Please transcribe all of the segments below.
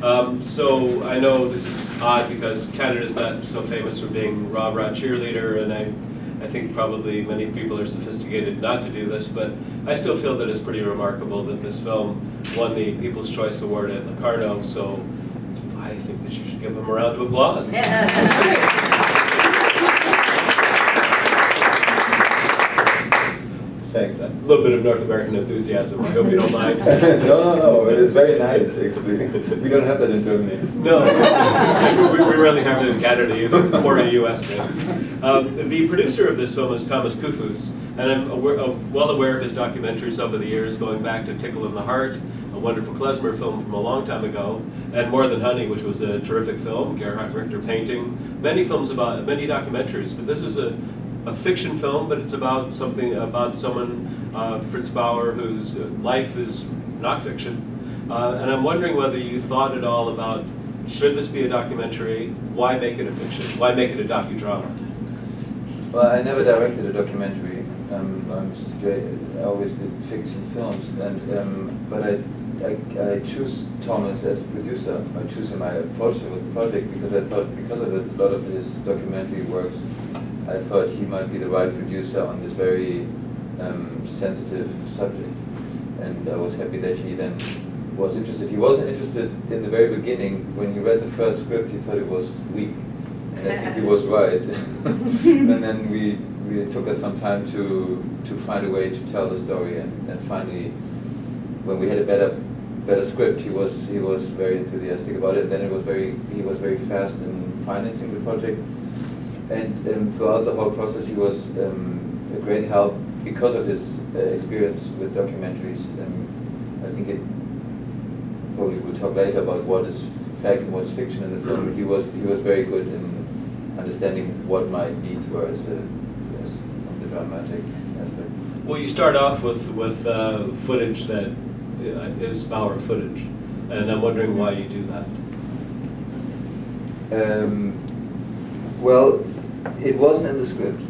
So I know this is odd because Canada's not so famous for being rah-rah cheerleader, and I think probably many people are sophisticated not to do this, but I still feel that it's pretty remarkable that this film won the People's Choice Award at Locarno, so I think that you should give them a round of applause. Thanks. A little bit of North American enthusiasm, I hope you don't mind. No, it's very nice actually. We don't have that in Germany. No, we rarely have it in Canada either. It's more a US thing. The producer of this film is Thomas Kufus, and I'm well aware of his documentaries over the years, going back to Tickle in the Heart, a wonderful klezmer film from a long time ago, and More Than Honey, which was a terrific film, Gerhard Richter painting, many films about, many documentaries, but this is a fiction film, but it's about something, about someone, Fritz Bauer, whose life is not fiction. And I'm wondering whether you thought at all about, should this be a documentary? Why make it a fiction? Why make it a docudrama? Well, I never directed a documentary. I'm straight, I always did fiction films, and but I choose Thomas as a producer. I choose him. I approached him with the project because I thought, because of a lot of his documentary works, I thought he might be the right producer on this very sensitive subject, and I was happy that he then was interested. He wasn't interested in the very beginning. When he read the first script, he thought it was weak, and I think he was right. And then it took us some time to find a way to tell the story, and finally, when we had a better script, he was very enthusiastic about it. And then he was very fast in financing the project. And throughout the whole process, he was a great help because of his experience with documentaries. I think probably we'll talk later about what is fact and what is fiction in the film. He was very good in understanding what my needs were as from the dramatic aspect. Well, you start off with footage that is Bauer footage, and I'm wondering why you do that. Well, it wasn't in the script.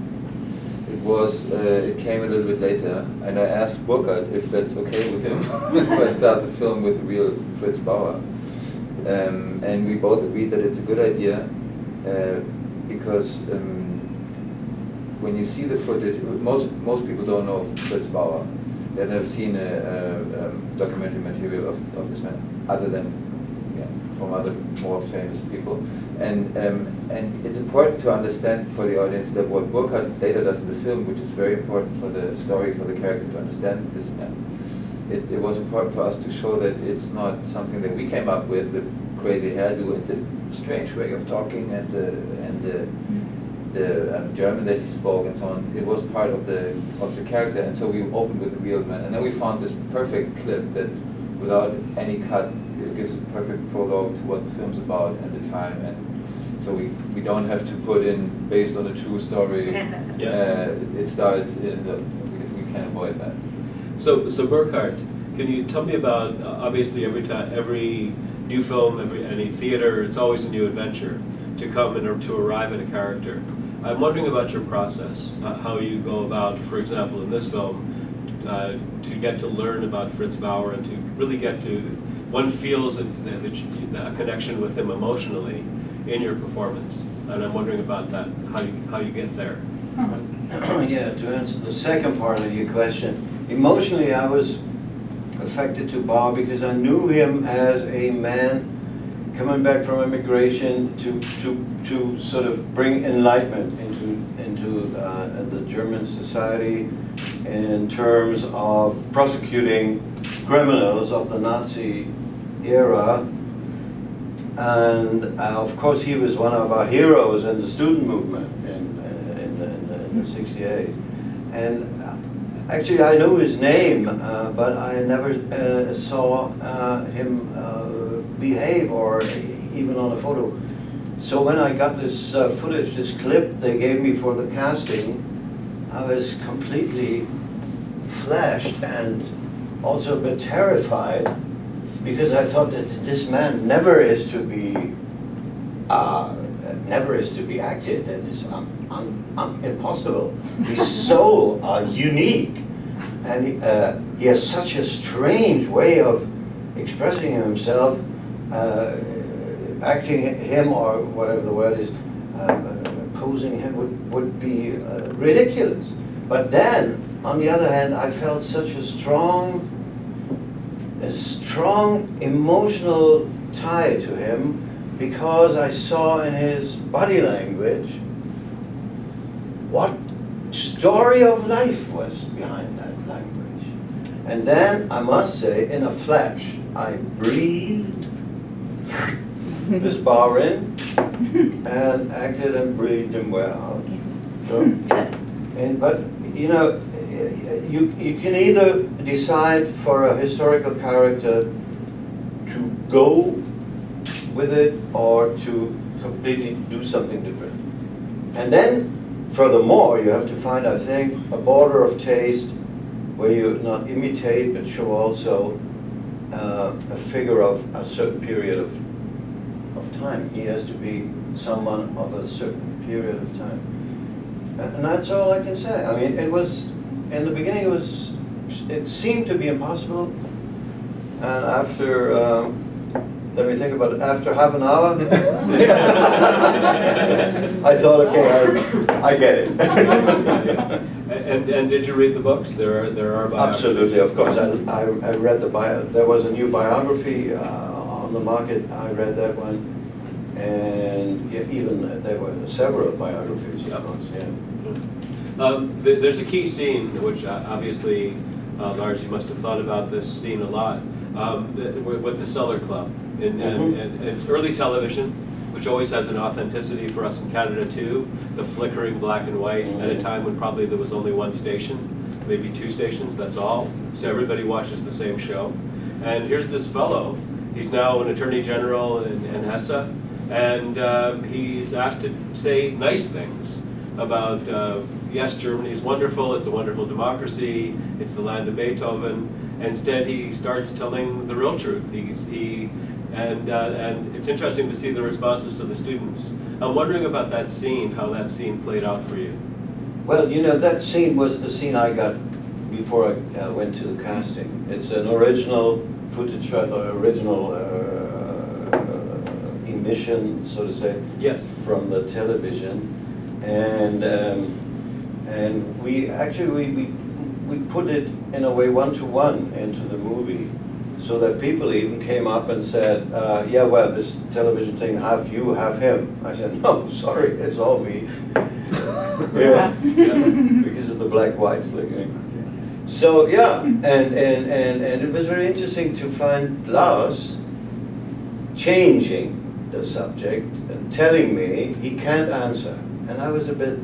It came a little bit later, and I asked Burghart if that's okay with him if I start the film with the real Fritz Bauer. And we both agreed that it's a good idea because when you see the footage, most people don't know Fritz Bauer. They've never seen a documentary material of this man, other than from other more famous people. And it's important to understand for the audience that what Burghart later does in the film, which is very important for the story, for the character to understand this man. It was important for us to show that it's not something that we came up with, the crazy hairdo and the strange way of talking and the German that he spoke and so on. It was part of the character, and so we opened with the real man. And then we found this perfect clip that, without any cut, it gives a perfect prologue to what the film's about and the time, and so we don't have to put in based on a true story. Yes. It starts in we can avoid that. So Burghart, can you tell me about, obviously every new film, any theater, it's always a new adventure to come and to arrive at a character. I'm wondering about your process, how you go about, for example, in this film, to get to learn about Fritz Bauer and to really get to, one feels a connection with him emotionally in your performance, and I'm wondering about that, how you get there. Yeah, to answer the second part of your question, emotionally I was affected to Bauer because I knew him as a man coming back from immigration to sort of bring enlightenment into the German society in terms of prosecuting criminals of the Nazi era. And of course he was one of our heroes in the student movement in the 68. And actually I knew his name, but I never saw him behave or even on a photo. So when I got this footage, this clip they gave me for the casting, I was completely flashed and also a bit terrified, because I thought that this man never is to be acted. That is impossible. He's so unique, and he has such a strange way of expressing himself acting him, or whatever the word is, posing him would be ridiculous. But then, on the other hand, I felt such a strong emotional tie to him, because I saw in his body language what story of life was behind that language. And then, I must say, in a flash, I breathed this bar in and acted and breathed him well out. So, but you know, you can either decide for a historical character to go with it or to completely do something different. And then, furthermore, you have to find, I think, a border of taste where you not imitate but show also a figure of a certain period of time. He has to be someone of a certain period of time. And that's all I can say. I mean, it was, in the beginning it seemed to be impossible. And after, let me think about it, after half an hour, I thought, okay, I get it. And did you read the books? There are biographies. Absolutely, of course. I read there was a new biography on the market. I read that one. And even there were several biographies, of course, yeah. There's a key scene, which obviously, Lars, you must have thought about this scene a lot, with the Cellar Club. And it's early television, which always has an authenticity for us in Canada too. The flickering black and white at a time when probably there was only one station, maybe two stations, that's all. So everybody watches the same show. And here's this fellow, he's now an attorney general in Hesse, and he's asked to say nice things about, yes, Germany's wonderful, it's a wonderful democracy, it's the land of Beethoven. Instead, he starts telling the real truth. And it's interesting to see the responses to the students. I'm wondering about that scene, how that scene played out for you. Well, you know, that scene was the scene I got before I went to the casting. It's an original footage, original emission, so to say, yes, from the television, and we actually we put it in a way one-to-one into the movie, so that people even came up and said, yeah, well, this television thing, have him. I said, no, sorry, it's all me. Yeah, because of the black-white flickering. So yeah, and it was very interesting to find Lars changing the subject and telling me he can't answer, and I was a bit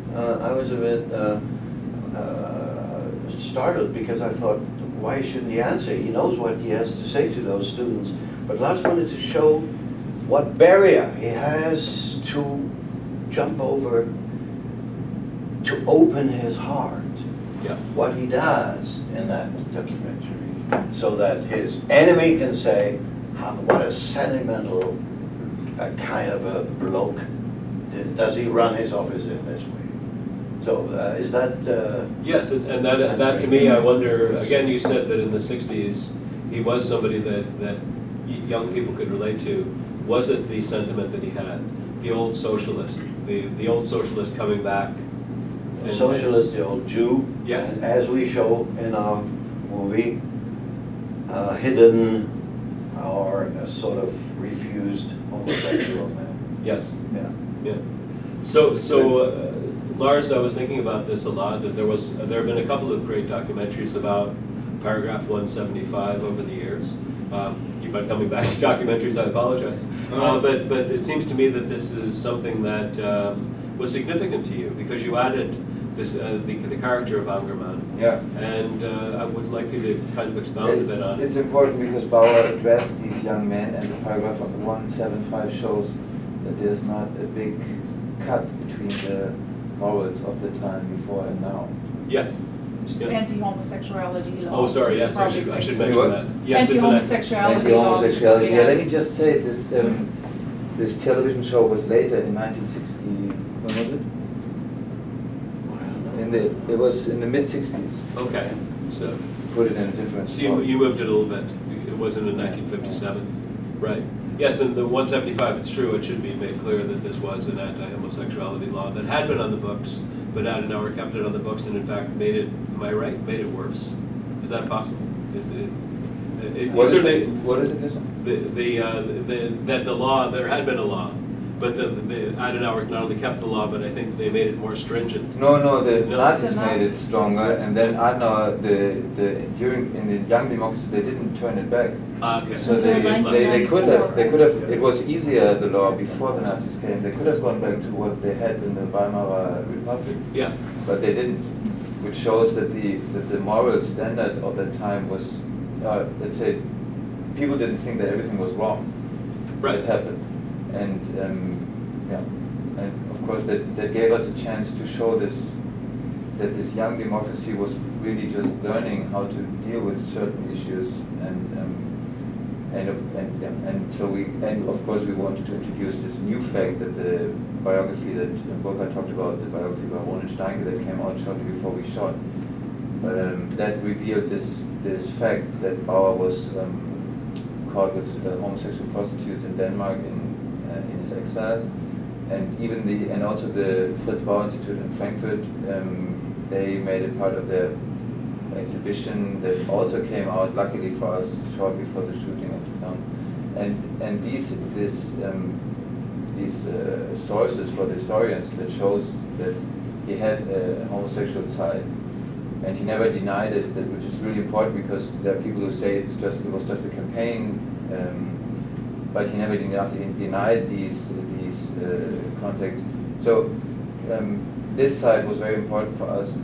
startled, because I thought, why shouldn't he answer? He knows what he has to say to those students. But Lars wanted to show what barrier he has to jump over to open his heart. Yeah. What he does in that documentary, so that his enemy can say, what a sentimental kind of a bloke. Does he run his office in this way? So is that... yes, and that to me, I wonder, again, you said that in the 60s, he was somebody that young people could relate to. Was it the sentiment that he had? The old socialist, the old socialist coming back? The socialist, the old Jew, yes, and as we show in our movie, hidden or a sort of refused homosexual man. Yes. Yeah. Yeah. So Lars, I was thinking about this a lot. That there have been a couple of great documentaries about Paragraph 175 over the years. Keep on coming back to documentaries. I apologize. But it seems to me that this is something that was significant to you, because you added this the character of Angerman. Yeah. And I would like you to kind of expound a bit on it. It's important because Bauer addressed these young men, and the paragraph of 175 shows that there's not a big cut between the morals of the time before and now. Yes. Yeah. Anti-homosexuality laws. Oh, sorry. Yes, I should mention that. Yes, Anti-homosexuality laws. Anti-homosexuality. Yeah, let me just say this. This television show was later in 1960. When was it? It was in the mid-60s. Okay. So put it in a different. So you moved it a little bit. It wasn't in 1957. Right. Yes, and the 175, it's true, it should be made clear that this was an anti-homosexuality law that had been on the books, but Adenauer kept it on the books and in fact made it, am I right, made it worse? Is that possible? What certainly, is it? This one? that the law, there had been a law, but the Adenauer not only kept the law, but I think they made it more stringent. No, the No. Nazis The made it Nazis. stronger, and then Adenauer, in the Young Democracy, they didn't turn it back. Okay. So Until they could 1994. have, it was easier, the law, before the Nazis came, they could have gone back to what they had in the Weimar Republic, Yeah, but they didn't, which shows that the moral standard of that time was, let's say, people didn't think that everything was wrong. right. That happened. And and of course that gave us a chance to show that this young democracy was really just learning how to deal with certain issues, and so of course we wanted to introduce this new fact that the biography that Burghart talked about, the biography by Ronen Steinke that came out shortly before we shot, that revealed this fact that Bauer was caught with homosexual prostitutes in Denmark in his exile, and also the FRITZ BAUER Institute in Frankfurt, they made it part of their exhibition that also came out, luckily for us, shortly before the shooting of the film. And these sources for the historians that shows that he had a homosexual side, and he never denied it, which is really important because there are people who say it was just a campaign, but he never denied these contacts. So this side was very important for us,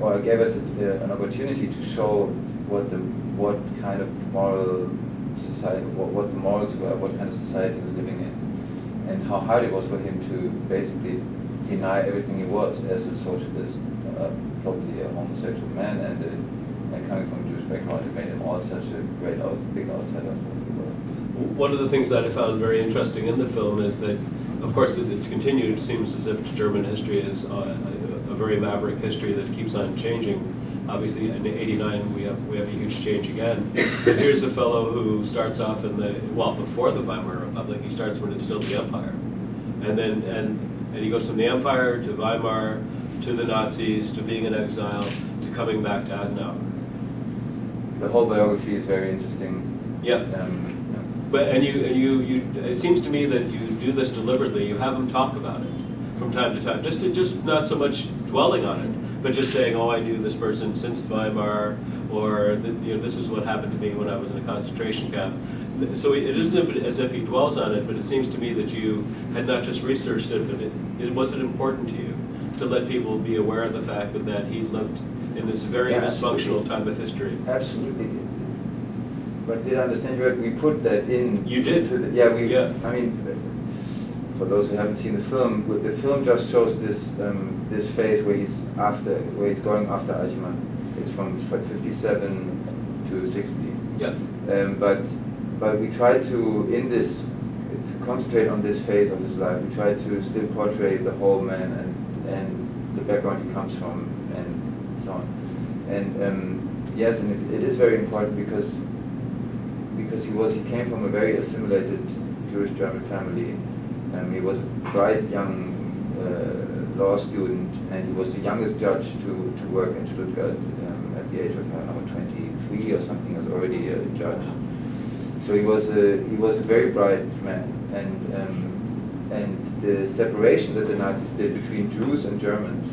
or gave us an opportunity to show what kind of moral society, what the morals were, what kind of society he was living in, and how hard it was for him to basically deny everything he was as a socialist, probably a homosexual man, and coming from a Jewish background, it made him all such a great, big outsider for the world. One of the things that I found very interesting in the film is that, of course, it's continued. It seems as if German history is a very maverick history that keeps on changing. Obviously, in '89 we have a huge change again. But here's a fellow who starts off before the Weimar Republic. He starts when it's still the Empire, and he goes from the Empire to Weimar to the Nazis to being in exile to coming back to Adenauer. The whole biography is very interesting. Yeah. But you it seems to me that you do this deliberately. You have them talk about it from time to time, just not so much dwelling on it, but just saying, oh, I knew this person since Weimar, or this is what happened to me when I was in a concentration camp. So it isn't as if he dwells on it, but it seems to me that you had not just researched it, but was it important to you to let people be aware of the fact that he lived in this very dysfunctional time of history? Absolutely. But did I understand you right? We put that in. You did? I mean, for those who haven't seen the film just shows this phase where he's going after Altima. It's from 57 to 60. Yeah. But we try to concentrate on this phase of his life. We try to still portray the whole man and the background he comes from and so on. And yes, and it is very important because he came from a very assimilated Jewish German family. He was a bright young law student, and he was the youngest judge to work in Stuttgart at the age of, I don't know, 23 or something. He was already a judge. So he was a very bright man, and the separation that the Nazis did between Jews and Germans,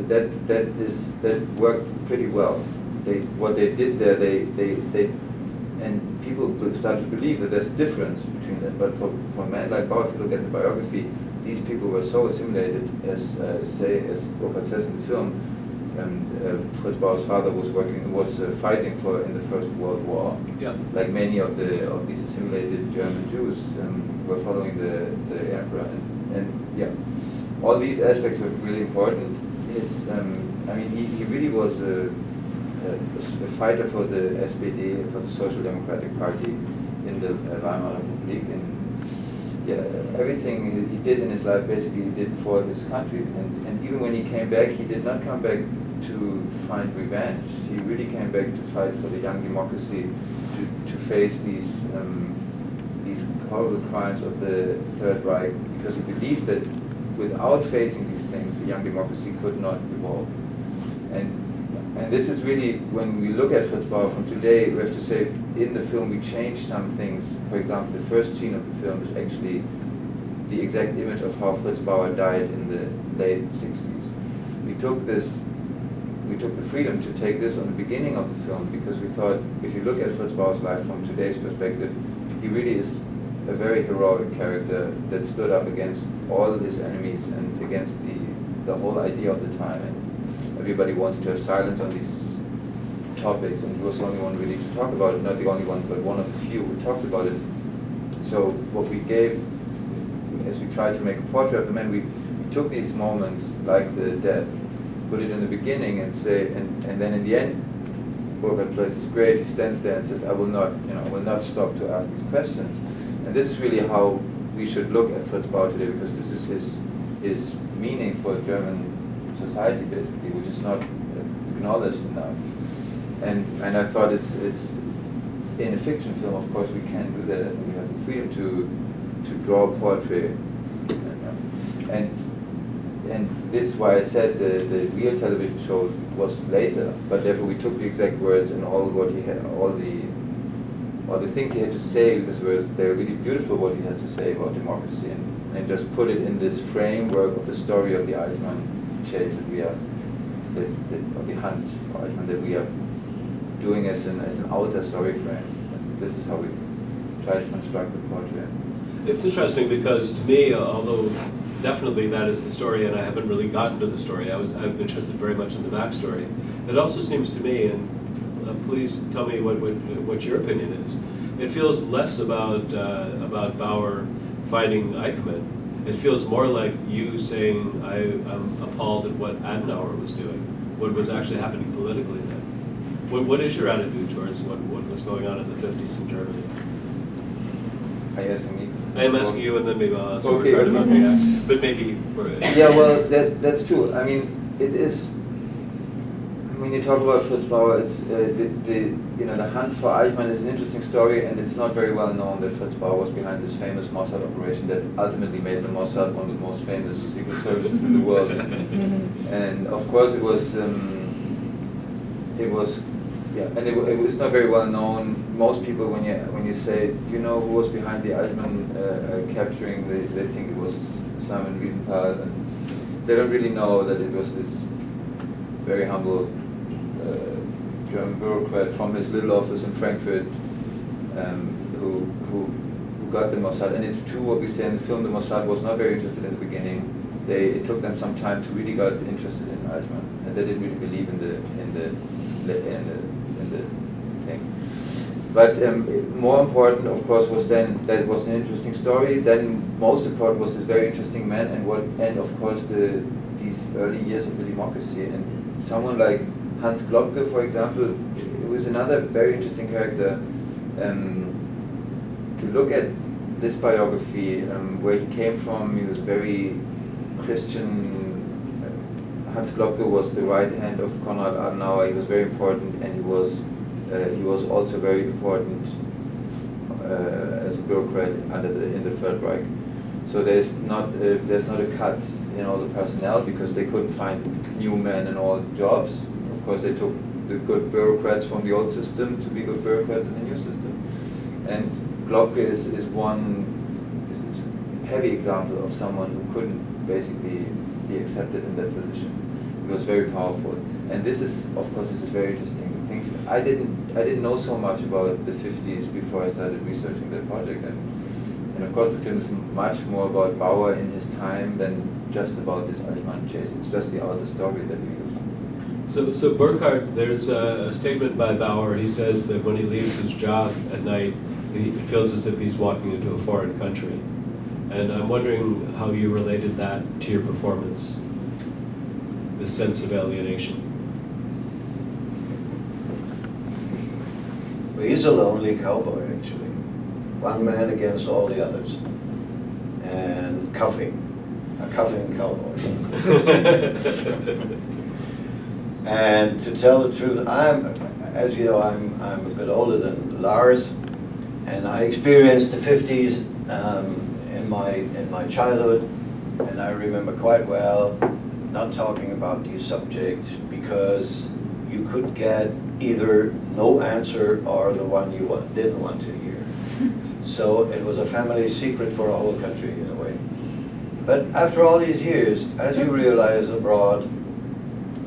that worked pretty well. What they did there, and people start to believe that there's a difference between that. But for a man like Bauer, if you look at the biography, these people were so assimilated, as Burghart says in the film. Fritz Bauer's father was fighting in the First World War. Yeah. Like many of these assimilated German Jews were following the emperor, and all these aspects were really important. He really was a fighter for the SPD, for the Social Democratic Party in the Weimar Republic, and everything he did in his life basically he did for his country. And even when he came back, he did not come back to find revenge. He really came back to fight for the young democracy, to face these horrible crimes of the Third Reich, because he believed that without facing these things, the young democracy could not evolve. And this is really, when we look at Fritz Bauer from today, we have to say, in the film we changed some things. For example, the first scene of the film is actually the exact image of how Fritz Bauer died in the late 60s. We took the freedom to take this on the beginning of the film, because we thought, if you look at Fritz Bauer's life from today's perspective, he really is a very heroic character that stood up against all his enemies and against the whole idea of the time. And everybody wanted to have silence on these topics, and he was the only one really to talk about it. Not the only one, but one of the few who talked about it. So what we gave, as we tried to make a portrait of the man, we took these moments, like the death, put it in the beginning and say, and then in the end, Burghart plays this great, he stands there and says, I will not stop to ask these questions. And this is really how we should look at Fritz Bauer today, because this is his meaning for German society, basically, which is not acknowledged enough. And I thought it's in a fiction film, of course, we can do that, and we have the freedom to draw a portrait. And this is why I said the real television show was later, but therefore we took the exact words and all what he had, all the things he had to say, because they're really beautiful what he has to say about democracy, and just put it in this framework of the story of the Eichmann chase that we are, of the hunt for Eichmann that we are doing as an outer story frame. And this is how we try to construct the portrait. It's interesting because to me, although definitely that is the story, and I haven't really gotten to the story, I'm interested very much in the backstory. It also seems to me, and please tell me what your opinion is, it feels less about Bauer finding Eichmann. It feels more like you saying, I'm appalled at what Adenauer was doing, what was actually happening politically then. What is your attitude towards what was going on in the 50s in Germany? Are you asking me? I am asking you, and then maybe I'll ask Okay, Burghart about that. But maybe... Yeah, well, that's true. I mean, it is... When you talk about Fritz Bauer, it's the hunt for Eichmann is an interesting story, and it's not very well known that Fritz Bauer was behind this famous Mossad operation that ultimately made the Mossad one of the most famous secret services in the world. And of course, it was not very well known. Most people, when you say, do you know who was behind the Eichmann capturing, they think it was Simon Wiesenthal, and they don't really know that it was this very humble German bureaucrat from his little office in Frankfurt who got the Mossad. And it's true what we say in the film, the Mossad was not very interested in the beginning. It took them some time to really get interested in Eichmann, and they didn't really believe in the thing. But more important, of course, was then that it was an interesting story. Then most important was this very interesting man, and of course these early years of the democracy. And someone like Hans Globke, for example, it was another very interesting character. To look at this biography, where he came from, he was very Christian. Hans Globke was the right hand of Konrad Adenauer. He was very important, and he was also very important as a bureaucrat in the Third Reich. So there's not a cut in all the personnel, because they couldn't find new men in all jobs. Of course, they took the good bureaucrats from the old system to be good bureaucrats in the new system. And Globke is one heavy example of someone who couldn't basically be accepted in that position. It was very powerful. And this is very interesting. Things I didn't know so much about the 50s before I started researching that project. And of course, the film is much more about Bauer in his time than just about this Eichmann chase. It's just the outer story that we use. So Burghart, there's a statement by Bauer. He says that when he leaves his job at night, he feels as if he's walking into a foreign country. And I'm wondering how you related that to your performance, this sense of alienation. Well, he's a lonely cowboy, actually. One man against all the others. And a coughing cowboy. And to tell the truth, as you know, I'm a bit older than Lars, and I experienced the 50s in my childhood, and I remember quite well not talking about these subjects because you could get either no answer or the one you didn't want to hear. So it was a family secret for a whole country in a way. But after all these years, as you realize abroad,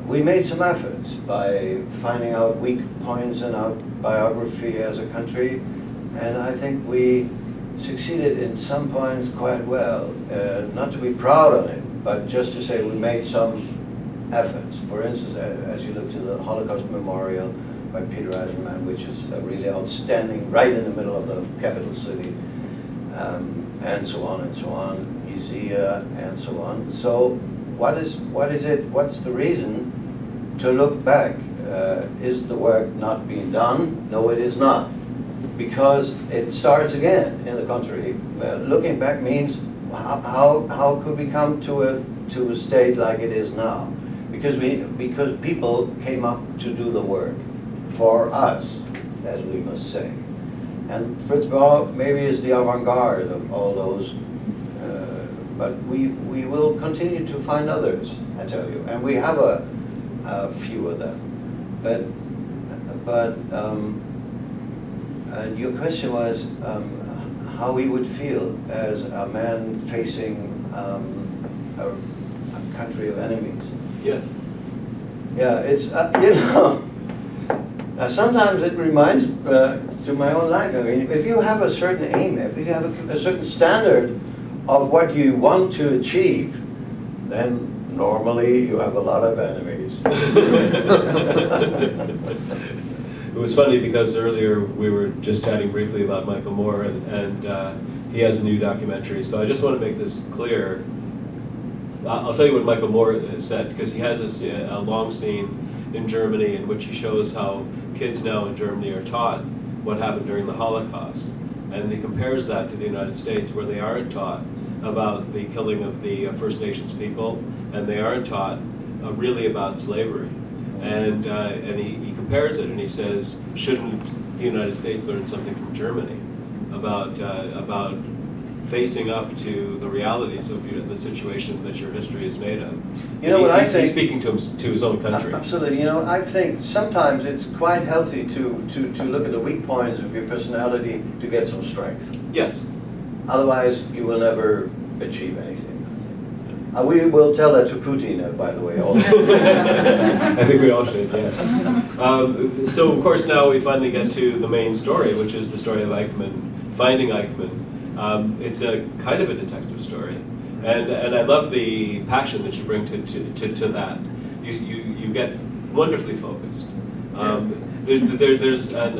we made some efforts by finding out weak points in our biography as a country, and I think we succeeded in some points quite well. Not to be proud of it, but just to say we made some efforts. For instance, as you look to the Holocaust Memorial by Peter Eisenman, which is really outstanding, right in the middle of the capital city, and so on and so on, Izia and so on. So what is it, what's the reason to look back? Is the work not being done? No, it is not. Because it starts again in the country. Looking back means how could we come to a state like it is now? Because people came up to do the work for us, as we must say. And Fritz Bauer maybe is the avant-garde of all those, but we will continue to find others, I tell you, and we have a few of them. But your question was how we would feel as a man facing a country of enemies. Yes. Yeah, it's, you know, sometimes it reminds to my own life. I mean, if you have a certain aim, if you have a certain standard of what you want to achieve, then normally you have a lot of enemies. It was funny because earlier we were just chatting briefly about Michael Moore, and he has a new documentary. So I just want to make this clear. I'll tell you what Michael Moore said, because he has a long scene in Germany in which he shows how kids now in Germany are taught what happened during the Holocaust. And he compares that to the United States, where they aren't taught about the killing of the First Nations people, and they aren't taught really about slavery. And he compares it, and he says, shouldn't the United States learn something from Germany about facing up to the realities of the situation that your history is made of? You know what I think? He's speaking to his own country. Absolutely. You know, I think sometimes it's quite healthy to look at the weak points of your personality to get some strength. Yes. Otherwise, you will never achieve anything. We will tell that to Putin, by the way, also. I think we all should, yes. So, of course, now we finally get to the main story, which is the story of Eichmann, finding Eichmann. It's a kind of a detective story, and I love the passion that you bring to that. You get wonderfly focused. There's an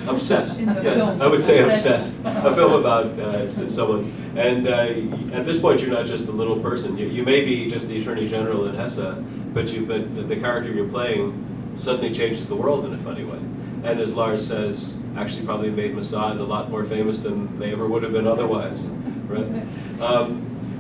obsessed. Yes, I would say obsessed. A film about someone, and at this point you're not just a little person. You may be just the Attorney General in Hesse, but the character you're playing suddenly changes the world in a funny way. And as Lars says, actually probably made Mossad a lot more famous than they ever would have been otherwise, right?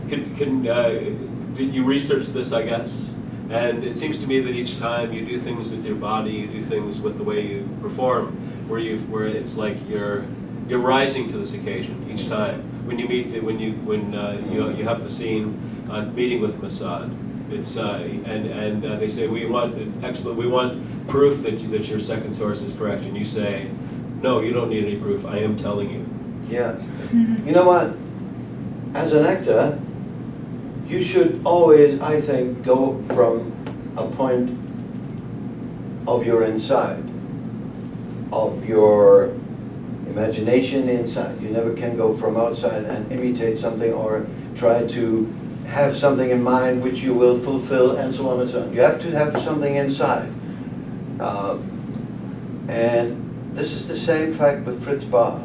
Did you research this, I guess? And it seems to me that each time you do things with your body, you do things with the way you perform, where it's like you're rising to this occasion each time. When you meet when you have the scene meeting with Mossad, it's and they say we want proof that your second source is correct, and you say, no, you don't need any proof. I am telling you. Yeah. You know what? As an actor, you should always, I think, go from a point of your inside, of your imagination inside. You never can go from outside and imitate something or try to have something in mind which you will fulfill, and so on and so on. You have to have something inside. And this is the same fact with Fritz Bauer.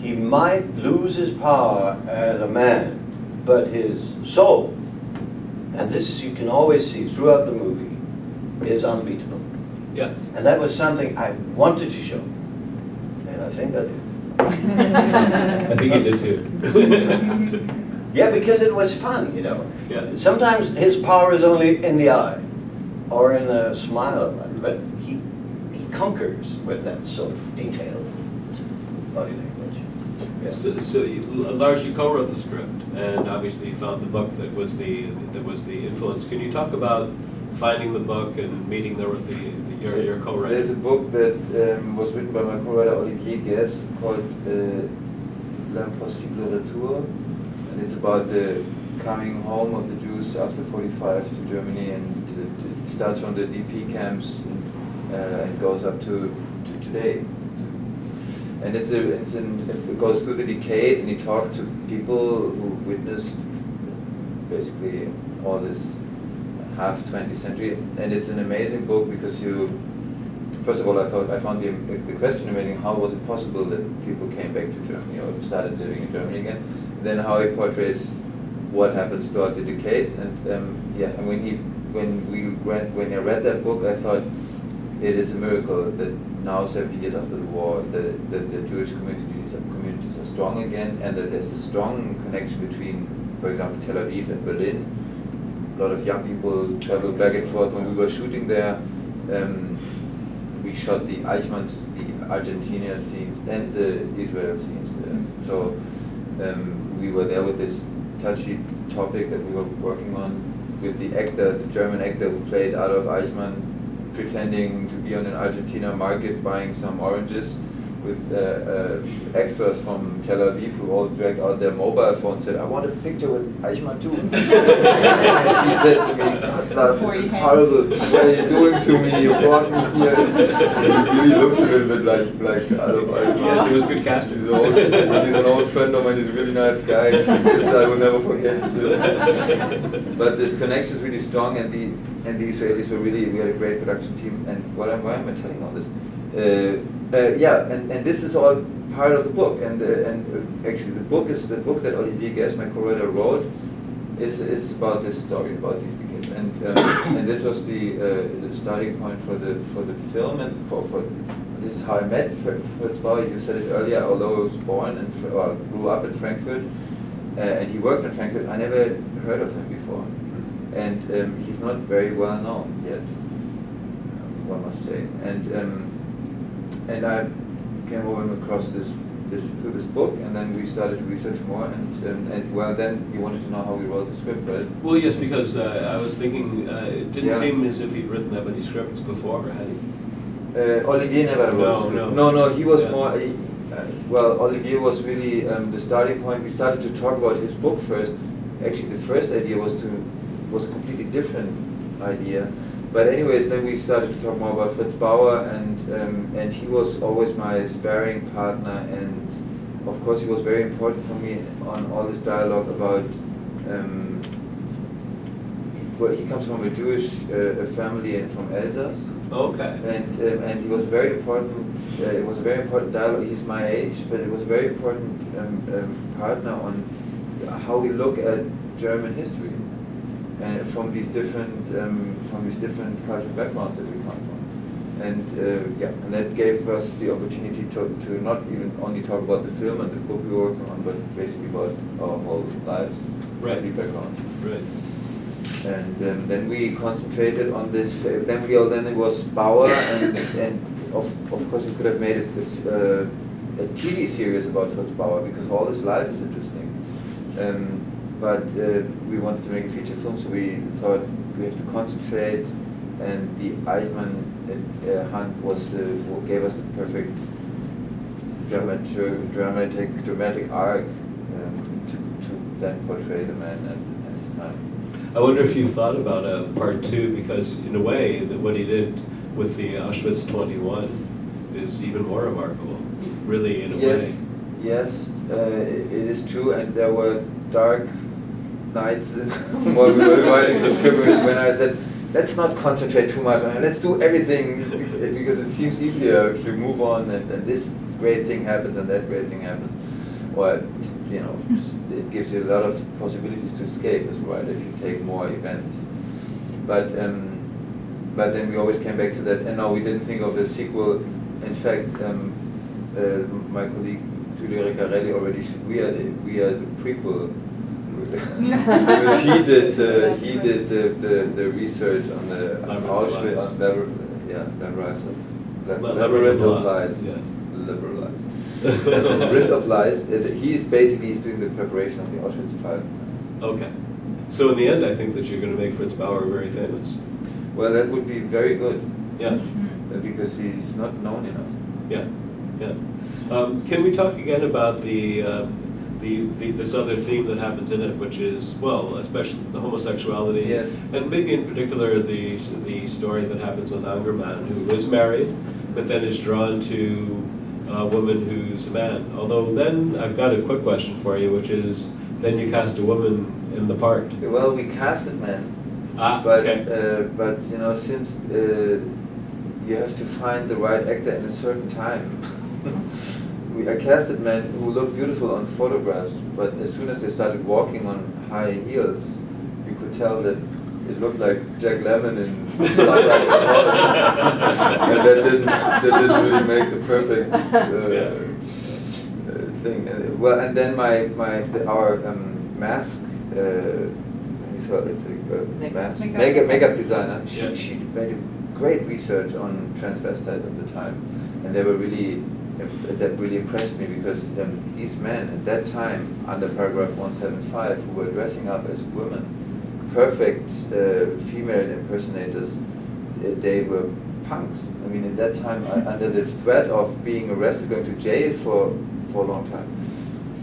He might lose his power as a man, but his soul, and this you can always see throughout the movie, is unbeatable. Yes. And that was something I wanted to show. And I think I did. I think you did too. Yeah, because it was fun, you know. Yeah. Sometimes his power is only in the eye. or in a smile, but he conquers with that sort of detailed body language. Yeah. So Lars, you co-wrote the script, and obviously you found the book that was the influence. Can you talk about finding the book and meeting your co-writer? There's a book that was written by my co-writer Olivier Guess called L'Impossible Retour, and it's about the coming home of the Jews after 45 to Germany, and it starts from the DP camps and goes up to today. And it goes through the decades, and he talked to people who witnessed basically all this half 20th century, and it's an amazing book because first of all, I found the question amazing. How was it possible that people came back to Germany or started living in Germany again? And then how he portrays what happens throughout the decades, and and when I read that book, I thought it is a miracle that now 70 years after the war, the Jewish communities are strong again, and that there's a strong connection between, for example, Tel Aviv and Berlin. A lot of young people travel back and forth. When we were shooting there, we shot the Eichmanns, the Argentina scenes, and the Israel scenes there. So we were there with this touchy topic that we were working on with the German actor who played Adolf Eichmann, pretending to be on an Argentina market buying some oranges, with extras from Tel Aviv who all dragged out their mobile phone and said, "I want a picture with Eichmann too." And she said to me, "Lars, this is horrible. What are you doing to me? You brought me here." And he really looks a little bit like Adolf Eichmann. Yes, he was good casting. He's an old friend of mine. He's a really nice guy. I will never forget this. But this connection is really strong, and the Israelis were really, we had a great production team. And why am I telling all this? And this is all part of the book, and actually the book that Olivier Guess, my co-writer, wrote is about this story, about these decades, and this was the starting point for the film, and for this is how I met Fritz Bauer. You said it earlier. Although I was born and grew up in Frankfurt, and he worked in Frankfurt, I never heard of him before, and he's not very well known yet, one must say, and I came over across through this book, and then we started to research more, and well, then you wanted to know how we wrote the script, right? Well, yes, because I was thinking, it didn't Yeah. seem as if he'd written that many scripts before, had he? Olivier never wrote. No. He was more. Olivier was really the starting point. We started to talk about his book first. Actually, the first idea was a completely different idea. But anyways, then we started to talk more about Fritz Bauer, and he was always my sparring partner, and of course he was very important for me on all this dialogue about. He comes from a Jewish family and from Alsace. Okay. And he was very important. It was a very important dialogue. He's my age, but it was a very important partner on how we look at German history, and from these different cultural backgrounds that we come from, and that gave us the opportunity to not even only talk about the film and the book we were working on, but basically about our whole lives, family background. Right. And then we concentrated on this. Then it was Bauer, and of course we could have made it a TV series about Fritz Bauer because all his life is interesting. But we wanted to make a feature film, so we thought we have to concentrate, and the Eichmann hunt gave us the perfect dramatic arc to then portray the man and his time. I wonder if you thought about a part two, because in a way, what he did with the Auschwitz 21 is even more remarkable, really, in a way. Yes, it is true, and there were dark nights while we were writing the script when I said, let's not concentrate too much on it, let's do everything, because it seems easier if you move on and this great thing happens and that great thing happens. Well, it gives you a lot of possibilities to escape as well if you take more events. But then we always came back to that, and no, we didn't think of a sequel. In fact, my colleague Giulio Riccarelli already we are the prequel because he did the research on the Auschwitz, on Labyrinth of Lies. Yes. Liberalize. Labyrinth of Lies. He's doing the preparation of the Auschwitz trial. Okay. So in the end, I think that you're going to make Fritz Bauer very famous. Well, that would be very good. Yeah. Because he's not known enough. Yeah. Yeah. Can we talk again about this other theme that happens in it, which is, well, especially the homosexuality, yes, and maybe in particular the story that happens with Angerman, who is married, but then is drawn to a woman who's a man. Although then I've got a quick question for you, which is, then you cast a woman in the part. Well, we casted men, but okay. But you know, since you have to find the right actor in a certain time. I casted men who looked beautiful on photographs, but as soon as they started walking on high heels, you could tell that it looked like Jack Lemmon in Starlight and that didn't really make the perfect thing. Well, and then our mask, makeup designer, she made a great research on transvestites at the time, and they were really. That really impressed me because these men at that time, under paragraph 175, who were dressing up as women, perfect female impersonators, they were punks. I mean, at that time, under the threat of being arrested, going to jail for a long time.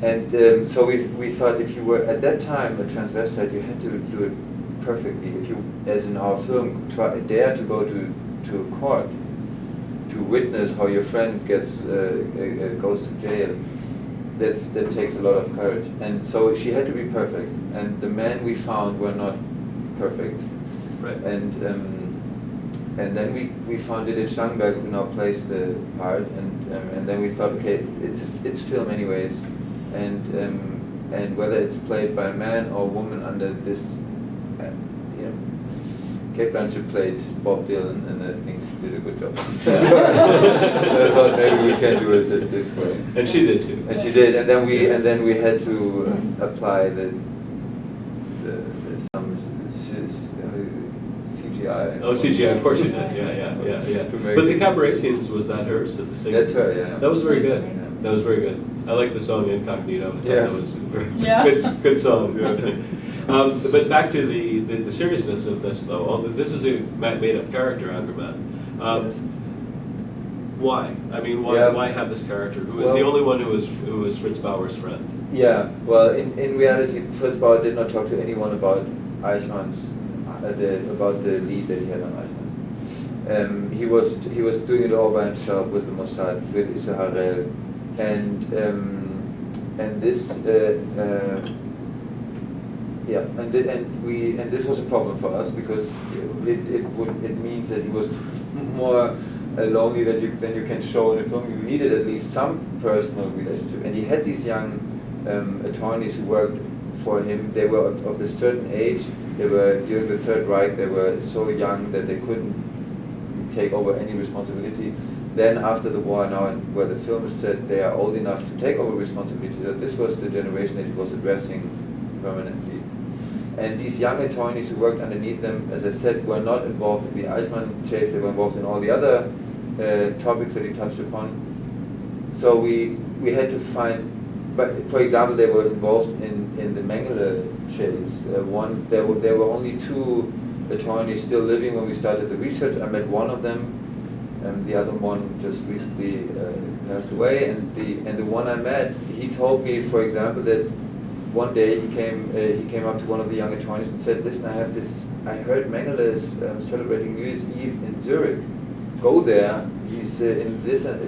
And so we thought if you were, at that time, a transvestite, you had to do it perfectly. If you, as in our film, dare to go to court, to witness how your friend goes to jail, that takes a lot of courage. And so she had to be perfect. And the men we found were not perfect. Right. And then we found Lilith Stangenberg, who now plays the part. And then we thought, okay, it's film anyways. And whether it's played by a man or a woman under this, Kate Blanchett played Bob Dylan, and I think she did a good job. So I thought maybe we can do it this way. And she did too. And she did, and then we had to apply some CGI. Oh, CGI, of course you did. Yeah. But the cabaret scenes, was that hers at the singing? That's her, yeah. That was very good. That was very good. I like the song Incognito. I thought that was a very good song. But back to the seriousness of this, though. Although this is a made-up character, Angerman. Why? I mean, why have this character who is the only one who is Fritz Bauer's friend? Yeah. Well, in reality, Fritz Bauer did not talk to anyone about Eichmann's about the lead that he had on Eichmann. He was doing it all by himself with the Mossad, with Issa Harel, and this. And this was a problem for us because it means that he was more lonely than you can show in a film. You needed at least some personal relationship, and he had these young attorneys who worked for him. They were of a certain age. They were during the Third Reich. They were so young that they couldn't take over any responsibility. Then after the war, now where the film is set, they are old enough to take over responsibility. So this was the generation that he was addressing permanently. And these young attorneys who worked underneath them, as I said, were not involved in the Eichmann chase. They were involved in all the other topics that he touched upon. So we had to find, but for example, they were involved in the Mengele chase. There were only 2 attorneys still living when we started the research. I met one of them. The other one just recently passed away. And the one I met, he told me, for example, that one day he came up to one of the young attorneys and said, "Listen, I heard Mengele is celebrating New Year's Eve in Zurich. Go there. He's in this, and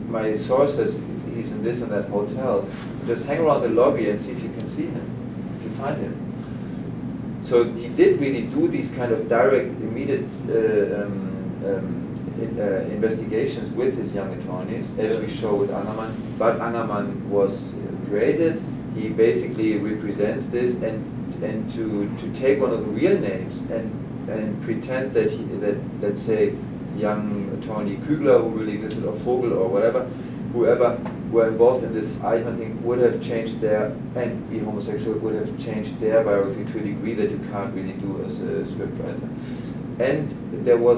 my source says he's in this and that hotel. Just hang around the lobby and see if you can see him, if you find him." So he did really do these kind of direct, immediate investigations with his young attorneys, as we show with Angerman. But Angerman was created. He basically represents this, and to take one of the real names and pretend that let's say young attorney Kügler, who really existed, or Vogel or whatever, whoever were involved in this Eichmann thing would have changed their, and be homosexual, would have changed their biography to a degree that you can't really do as a scriptwriter. And there were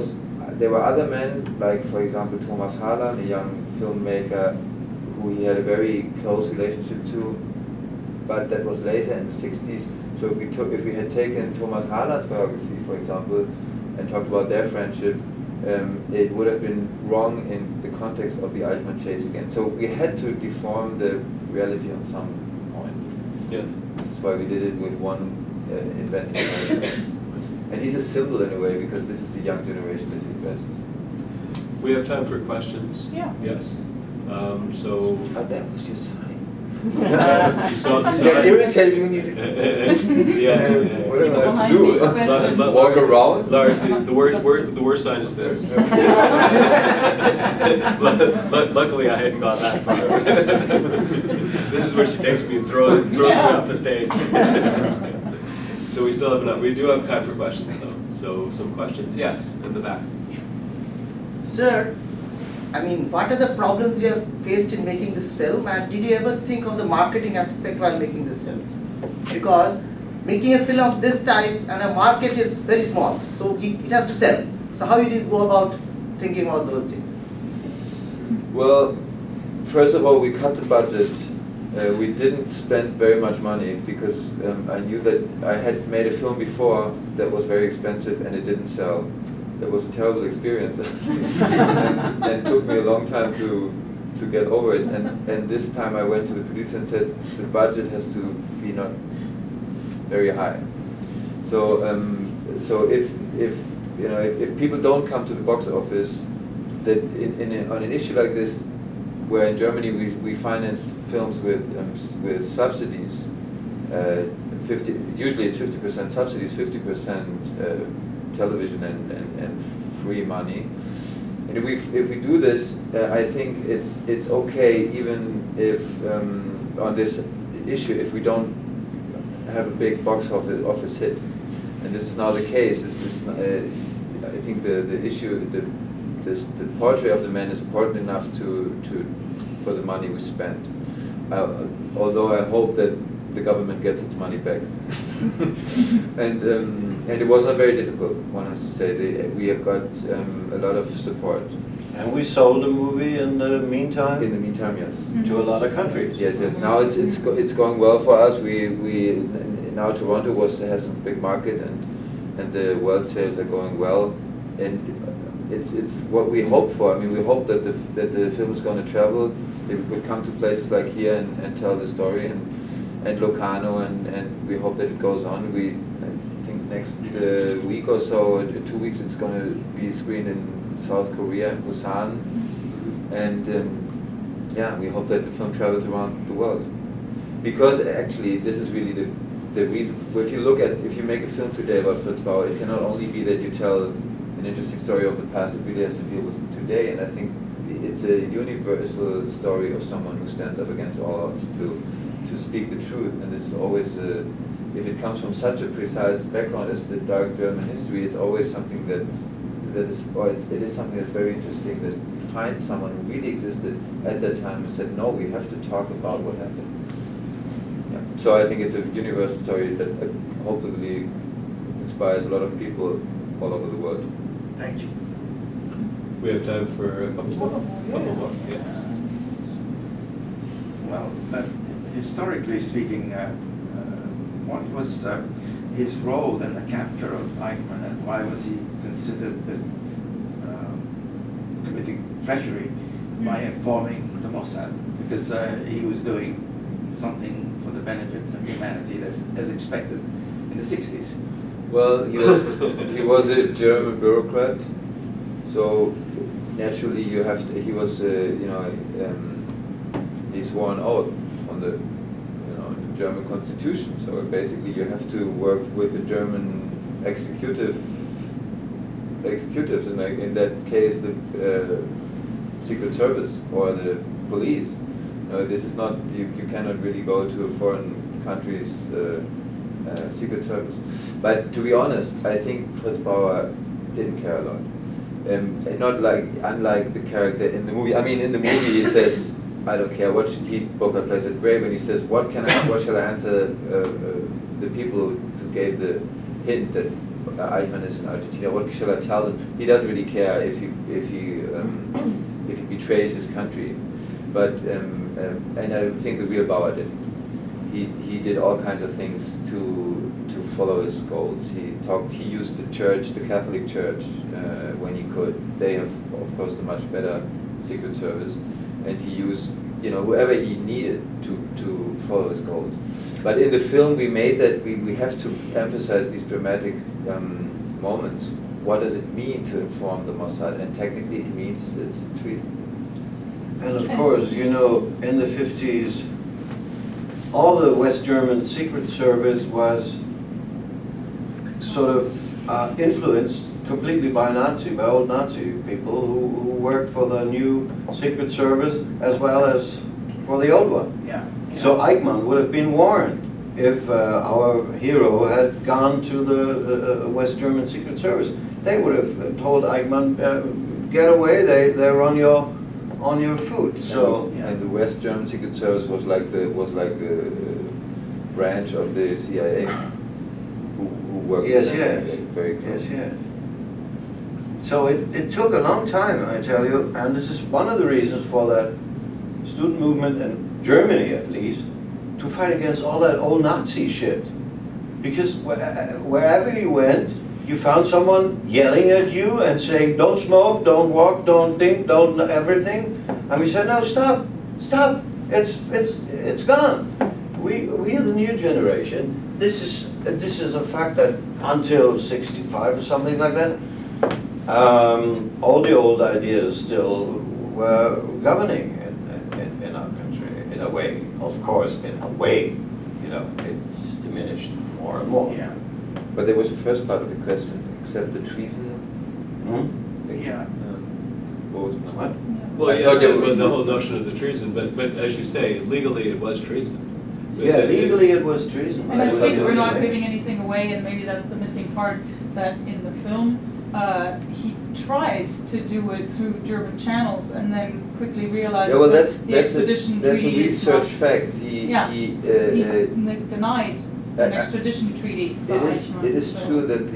other men, like for example Thomas Harlan, a young filmmaker who he had a very close relationship to, but that was later in the 60s. So if we had taken Thomas Harlan's biography, for example, and talked about their friendship, it would have been wrong in the context of the Eichmann chase again. So we had to deform the reality on some point. Yes. That's why we did it with one inventor. And he's a symbol in a way, because this is the young generation that he addresses. We have time for questions. Yeah. Yes. So. Oh, that was your sign. Yes, you saw the sign. They're irritating when you say, what do I have to do? Walk around? Lars, the worst sign is this. Luckily, I hadn't gone that far. This is where she takes me and throws me off the stage. So we still have enough. We do have time for questions, though. So some questions? Yes, in the back. Sir, I mean, what are the problems you have faced in making this film, and did you ever think of the marketing aspect while making this film? Because making a film of this type and a market is very small, so it has to sell. So how you did go about thinking about those things? Well, first of all, we cut the budget. We didn't spend very much money because I knew that I had made a film before that was very expensive and it didn't sell. That was a terrible experience and took me a long time to get over it. And this time I went to the producer and said the budget has to be not very high. So so if people don't come to the box office, that on an issue like this, where in Germany we finance films with subsidies, usually it's 50% subsidies, 50% television and free money. And if we do this, I think it's okay, even if on this issue, if we don't have a big box office hit. And this is now the case. This is I think the issue, the portrait of the man is important enough for the money we spend. Although I hope that the government gets its money back. And it was not very difficult, one has to say. We have got a lot of support. And we sold the movie in the meantime? In the meantime, yes. To a lot of countries. Yes. Now it's going well for us. We now Toronto has a big market, and the world sales are going well. And it's what we hope for. I mean, we hope that the film is going to travel. It would come to places like here and tell the story, and Locarno, and we hope that it goes on. I think next week or so, 2 weeks, it's going to be screened in South Korea and Busan, and we hope that the film travels around the world. Because actually, this is really the reason. If you make a film today about Fritz Bauer, it cannot only be that you tell an interesting story of the past. It really has to deal with today, and I think it's a universal story of someone who stands up against all odds to speak the truth. And this is always, if it comes from such a precise background as the dark German history, it's always something it is something that's very interesting, that you find someone who really existed at that time and said, no, we have to talk about what happened. Yeah. So I think it's a universal story that hopefully inspires a lot of people all over the world. Thank you. We have time for a couple more. Yeah. Well, historically speaking, what was his role in the capture of Eichmann, and why was he considered committing treachery by informing the Mossad? Because he was doing something for the benefit of humanity as expected in the 60s. Well, he was a German bureaucrat, so naturally he was he swore an oath on the German constitution. So basically you have to work with the German executives, and in that case the Secret Service or the police. This is not, you cannot really go to a foreign country's Secret Service. But to be honest, I think Fritz Bauer didn't care a lot. Unlike the character in the movie. I mean, in the movie he says, I don't care what Burghart plays it great when he says, what shall I answer the people who gave the hint that Eichmann is in Argentina? What shall I tell them? He doesn't really care if he betrays his country, but and I think the real Bauer did. He did all kinds of things to follow his goals. He used the church, the Catholic Church, when he could. They have, of course, the much better Secret Service, and he used, whoever he needed to follow his goals. But in the film, we made that we have to emphasize these dramatic moments. What does it mean to inform the Mossad? And technically, it means it's treason. And of course, in the 50s, all the West German Secret Service was sort of influenced completely by old Nazi people who worked for the new Secret Service as well as for the old one. Yeah. So Eichmann would have been warned if our hero had gone to the West German Secret Service. They would have told Eichmann, get away, they're on your food. So and the West German Secret Service was like a branch of the CIA who worked yes, with yes, them very closely. yes, yes. So it took a long time, I tell you, and this is one of the reasons for that student movement in Germany, at least, to fight against all that old Nazi shit. Because wherever you went, you found someone yelling at you and saying, don't smoke, don't walk, don't think, don't everything. And we said, no, stop, it's gone. We are the new generation. This is a fact that until 65 or something like that, all the old ideas still were governing in our country, in a way. Of course, in a way, it's diminished more and more. Yeah. But there was the first part of the question, except the treason. Yeah. What was the What? Well, I yes, thought there was- the whole notion of the treason, but as you say, legally it was treason. Yeah, legally it was treason. And I think we're not Legally. giving anything away, and maybe that's the missing part, that in the film, he tries to do it through German channels and then quickly realizes Yeah, well, that that's the extradition a treaty is research not- fact. Yeah. He's denied an extradition treaty for Eichmann. It is so- true that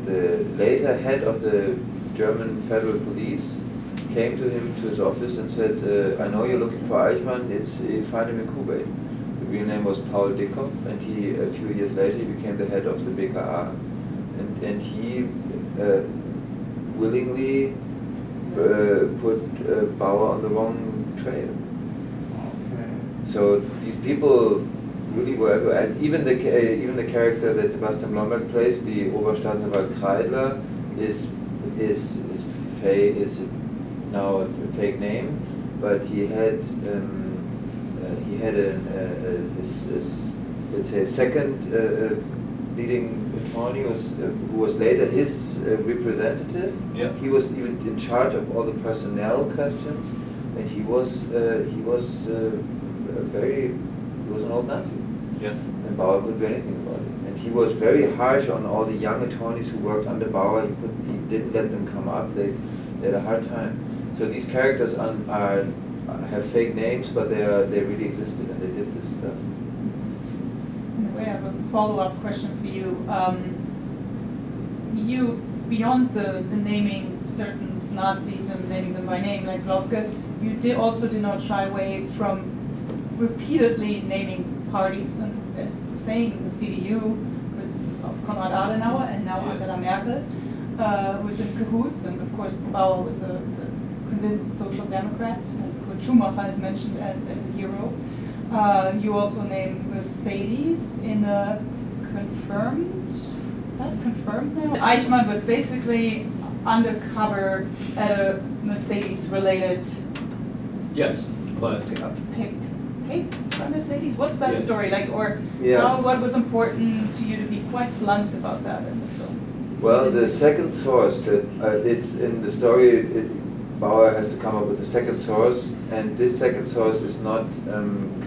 the later head of the German Federal Police came to him to his office and said, I know you're looking for Eichmann, find him in Kuwait. The real name was Paul Dickhoff, and he, a few years later, he became the head of the BKA, and he willingly put Bauer on the wrong trail. So these people really were, and even the character that Sebastian Blomberg plays, the Oberstaatsanwalt Kreidler, is now a fake name, but he had let's say a second leading attorney who was later his representative. Yeah. He was even in charge of all the personnel questions, and he was an old Nazi. Yeah. And Bauer couldn't do anything about it. And he was very harsh on all the young attorneys who worked under Bauer. He didn't let them come up. They had a hard time. So these characters have fake names, but they really existed and they did this stuff. I have a follow-up question for you. You, beyond the naming certain Nazis and naming them by name, like Lobke, you also did not shy away from repeatedly naming parties and saying the CDU of Konrad Adenauer and now Yes. Angela Merkel was in cahoots, and of course Bauer was a convinced social democrat, and Kurt Schumacher is mentioned as a hero. You also named Mercedes in a confirmed, is that confirmed now? Eichmann was basically undercover at a Mercedes-related Yes, client. paid by Mercedes? What's that Yes. story like? Or what was important to you to be quite blunt about that in the film? Well, the second source that it's in the story, Bauer has to come up with a second source, and this second source is not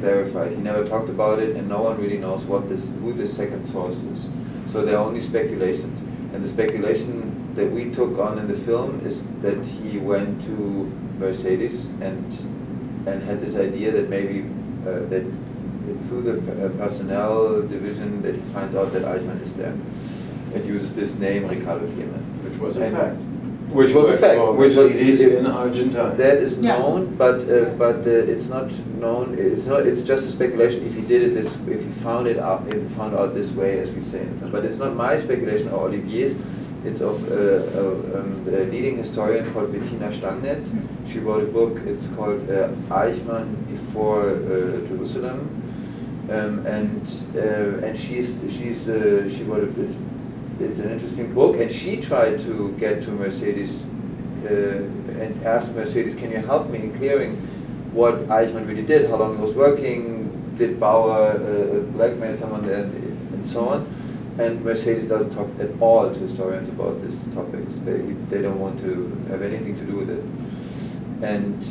clarified. He never talked about it, and no one really knows who this second source is. So there are only speculations, and the speculation that we took on in the film is that he went to Mercedes and and had this idea that maybe that through the personnel division that he finds out that Eichmann is there, and uses this name Ricardo Kierman. Which was a fact. Which was a fact. Which was in Argentina. that is Yeah. known, but it's not known. It's not. It's just a speculation. If he did it this, if he found it out, if he found out this way, as we say in the film. But it's not my speculation or Olivier's. It's of a leading historian called Bettina Stangnet. She wrote a book. It's called Eichmann Before Jerusalem, and she wrote a. It's an interesting book, and she tried to get to Mercedes and asked Mercedes, can you help me in clearing what Eichmann really did, how long he was working, did Bauer blackmail someone, and so on. And Mercedes doesn't talk at all to historians about these topics. They don't want to have anything to do with it. And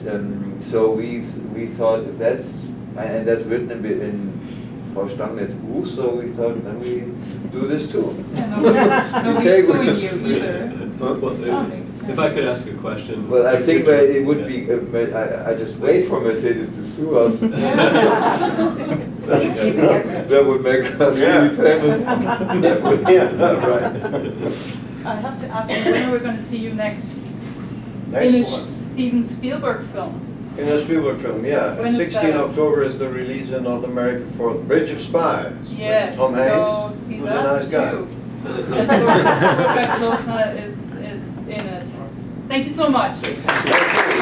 so we thought if that's written in Frau Stangnet's book, so we thought then we do this too. And nobody's suing you either. Well, if I could ask a question. Well, I think that it would be. I just wait for Mercedes to sue us. That would make us really famous. Yeah, right. I have to ask you, when are we going to see you next? Next In a one. Steven Spielberg film. In a Spielberg film, yeah. When is 16 that? October is the release in North America for Bridge of Spies. with Yes, Tom go Hanks, see who's that a nice guy. too. Burghart Klaußner is in it. Thank you so much. Thank you.